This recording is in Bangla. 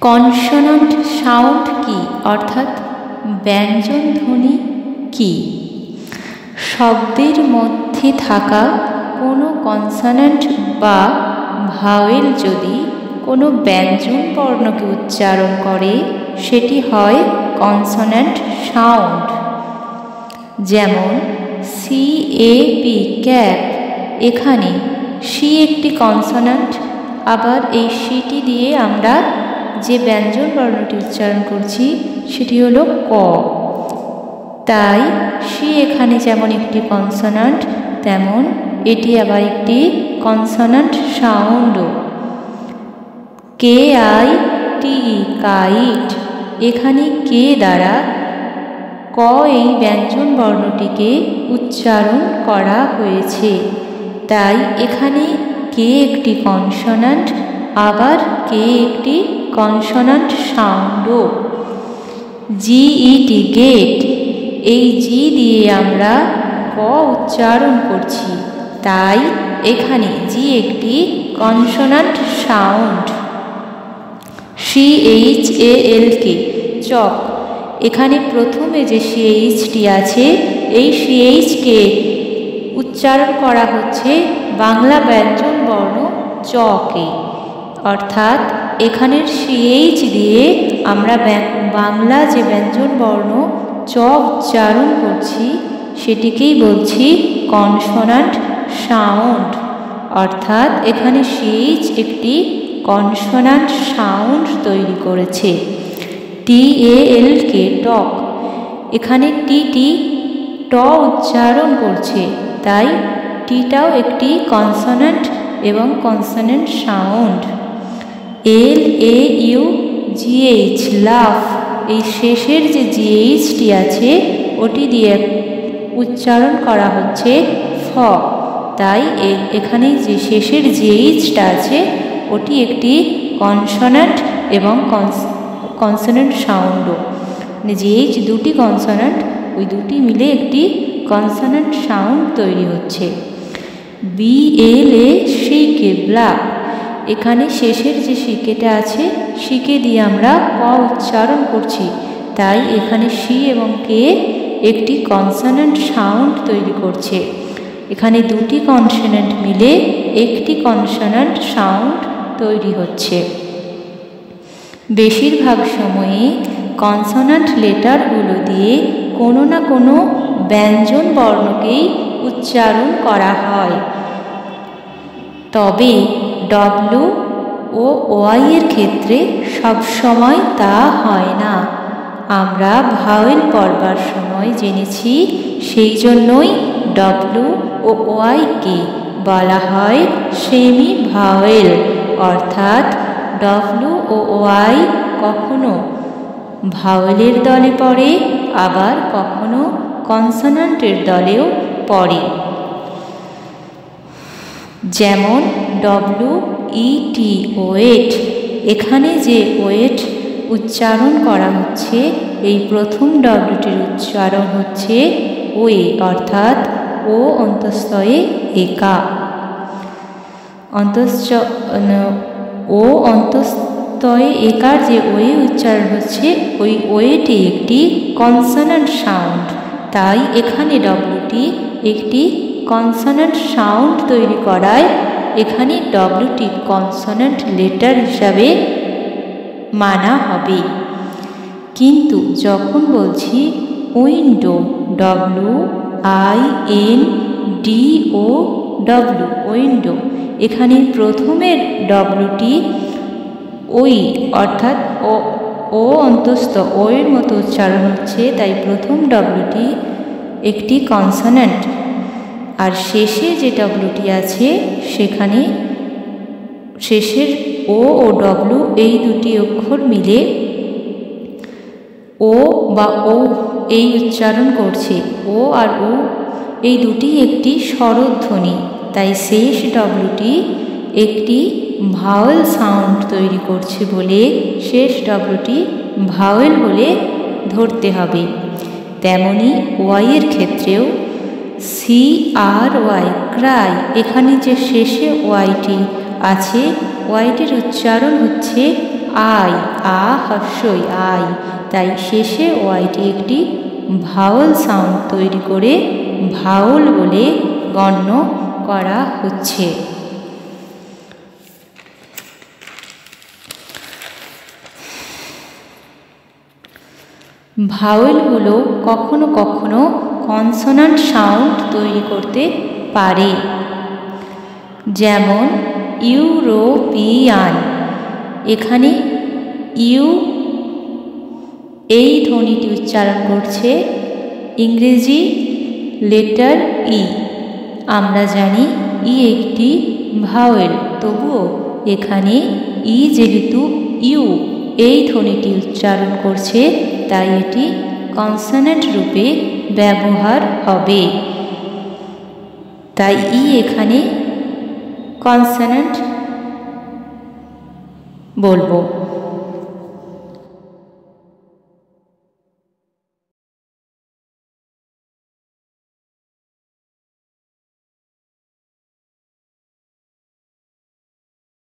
কনসোনান্ট সাউন্ড কি, অর্থাৎ ব্যঞ্জন ধ্বনি কি? শব্দের মধ্যে থাকা কোনো কনসোনান্ট বা ভাওয়েল যদি কোনো ব্যঞ্জন বর্ণকে উচ্চারণ করে সেটি হয় কনসোনান্ট সাউন্ড। যেমন CAP ক্যাপ, এখানে সি একটি কনসোনান্ট, আবার এই সিটি দিয়ে আমরা যে ব্যঞ্জন বর্ণটি উচ্চারণ করছি সেটি হলো ক। তাই সি এখানে যেমন একটি কনসোনান্ট, তেমন এটি আবার একটি কনসোনান্ট সাউন্ডও। KIT কাইট, এখানে কে দ্বারা ক এই ব্যঞ্জন বর্ণটিকে উচ্চারণ করা হয়েছে, তাই এখানে কে একটি কনসোনান্ট, আবার কে একটি কনসোনান্ট সাউন্ডও। GET গেট, এই জি দিয়ে আমরা ক উচ্চারণ করছি, তাই এখানে জি একটি কনসোনান্ট সাউন্ড। CHALK চক, এখানে প্রথমে যে CHটি আছে এই CHকে উচ্চারণ করা হচ্ছে বাংলা ব্যঞ্জন বর্ণ চকে, অর্থাৎ এখানের CH দিয়ে আমরা বাংলা যে ব্যঞ্জন বর্ণ চ উচ্চারণ করছি সেটিকেই বলছি কনসোনান্ট সাউন্ড, অর্থাৎ এখানে CH একটি কনসোনান্ট সাউন্ড তৈরি করেছে। TALK টক, এখানে টিটি ট উচ্চারণ করছে, তাই টিটাও একটি কনসোনান্ট এবং কনসোনেন্ট সাউন্ড। LAUGH লাফ, এই শেষের যে জিএইচটি আছে ওটি দিয়ে উচ্চারণ করা হচ্ছে ফ, তাই এখানে যে শেষের জিএইচটা আছে ওটি একটি কনসোনান্ট এবং কনসোনেন্ট সাউন্ডও। জিএইচ দুটি কনসোনান্ট, ওই দুটি মিলে একটি কনসোনান্ট সাউন্ড তৈরি হচ্ছে। BLA শিকে ব্ল্যাক, এখানে শেষের যে শিকেটা আছে শিকে দিয়ে আমরা ক উচ্চারণ করছি, তাই এখানে সি এবং কে একটি কনসোনান্ট সাউন্ড তৈরি করছে। এখানে দুটি কনসোনান্ট মিলে একটি কনসোনান্ট সাউন্ড তৈরি হচ্ছে। বেশিরভাগ সময়ে কনসোনান্ট লেটারগুলো দিয়ে কোনো না কোনো ব্যঞ্জন বর্ণকেই উচ্চারণ করা হয়, তবে ডব্লু ও ওয়াই এর ক্ষেত্রে সবসময় তা হয় না। আমরা ভাওয়েল পড়বার সময় জেনেছি, সেই জন্যই ডব্লু ও ওয়াইকে বলা হয় সেমি ভাওয়েল, অর্থাৎ ডব্লু ও ওয়াই কখনো ভাওয়েলের দলে পড়ে, আবার কখনো কনসোনান্টের দলেও পড়ে। যেমন WET ওয়েট, এখানে যে ওয়েট উচ্চারণ করা হচ্ছে এই প্রথম ডব্লিউটির উচ্চারণ হচ্ছে ওয়ে, অর্থাৎ ও অন্তঃস্থয়ে একা। ও অন্তঃস্থয়ে একার যে ওয়ে উচ্চারণ হচ্ছে ওই ওয়েটি একটি কনসোনান্ট সাউন্ড, তাই এখানে ডব্লিউটি একটি কনসোনান্ট সাউন্ড তৈরি করায় এখানে ডব্লিউটি কনসোনান্ট লেটার হিসাবে মানা হবে। কিন্তু যখন বলছি উইন্ডো, WINDO উইন্ডো, এখানে প্রথমের ডব্লিউটি ওই, অর্থাৎ ও অন্তস্থ ও এর মতো উচ্চারণ হচ্ছে, তাই প্রথম ডব্লিউটি একটি কনসোনান্ট, আর শেষে যে ডব্লিউটি আছে সেখানে শেষের ও ডব্লু এই দুটি অক্ষর মিলে ও বা ও এই উচ্চারণ করছে। ও আর ও এই দুটি একটি স্বরধ্বনি, তাই শেষ ডব্লিউটি একটি ভাওয়েল সাউন্ড তৈরি করছে বলে শেষ ডব্লিউটি ভাওয়েল বলে ধরতে হবে। তেমনি ওয়াইয়ের ক্ষেত্রেও CRY ক্রাই, এখানে যে শেষে ওয়াইটি আছে ওয়াইটির উচ্চারণ হচ্ছে আই, আ হর্ষই আই, তাই শেষে ওয়াইটি একটি ভাওয়াল সাউন্ড তৈরি করে ভাওয়াল বলে গণ্য করা হচ্ছে। ভাওয়েলগুলো কখনো কখনো কনসোনান্ট সাউন্ড তৈরি করতে পারে, যেমন ইউরোপিয়ান। এখানে ইউ এই ধ্বনিটি উচ্চারণ করছে ইংরেজি লেটার ই। আমরা জানি ই একটি ভাওয়েল, তবুও এখানে ই যেহেতু ইউ এই ধ্বনিটি উচ্চারণ করছে, তাই এটি কনসোনেন্ট রূপে ব্যবহার হবে। তাই ই এখানে কনসোনেন্ট বলবো।